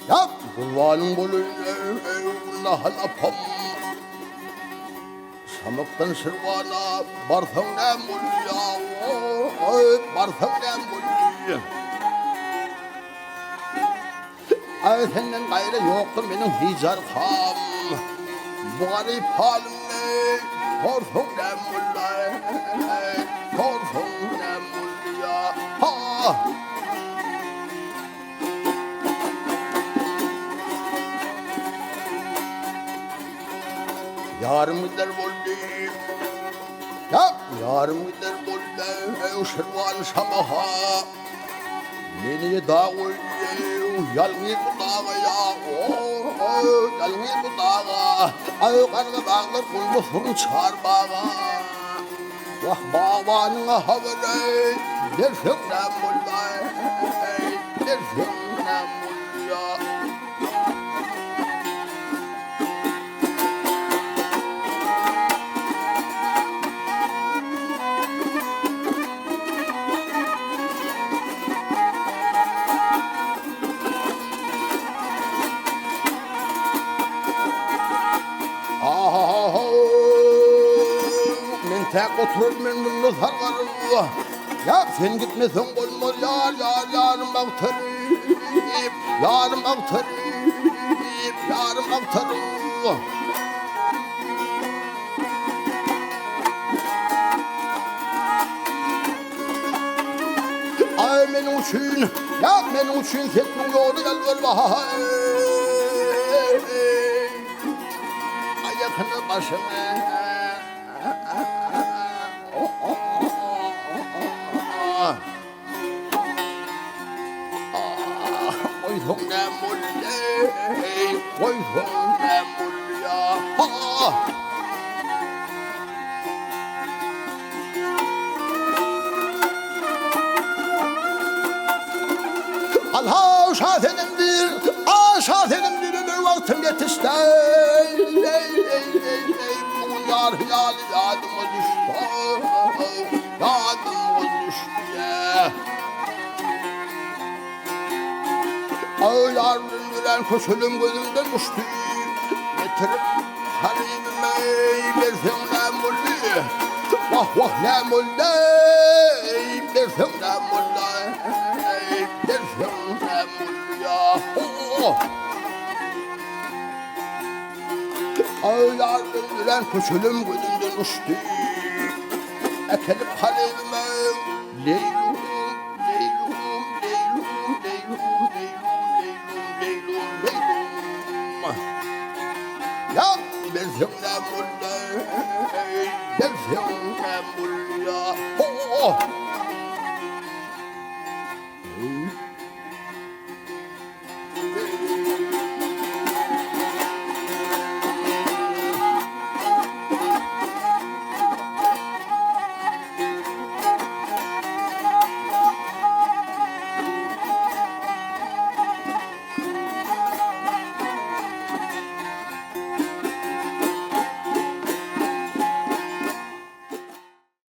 Ya kulvanın bolun nahal apam Samıktan sırvana barsan nem ya barsan nem Ay senden gayrı yoktur benim hicar kam Bu garip halimle korsun nem korsun nem ya ha Yarım gider boldy, ya yarım gider boldy, şervan şamaha. Beni dağ koydu, yalnız bu dağa ya, yalnız bu dağa. Ay karga dağlar kulbufun çar bağa. Vah babanın haberi, dersin nem boldy, dersin nem boldy. Tek oturur men bunu sarvarım Ya sen gitmesen olmaz yar yarım avtarım Yarım avtarım Yarım avtarım Ay benim üçün Ya benim üçün ketmin yolu yalvar bahay Ay yakını başına Oy son nem boldy, oy son nem boldy ya. Allah şahidimdir, şahidimdir bir vaktim yetişti. Bu yar hilal yadıma düştü, yadıma düştü ya. Ay yarın gülen koşulum gözümden uçtu Getirip halimime versin nem boldy Vah vah nem boldy Versin nem boldy Versin nem boldy ya Ay yarın gülen koşulum gözümden uçtu Ekelip halimime Leylum Ya versin nem boldy Versin nem boldy ya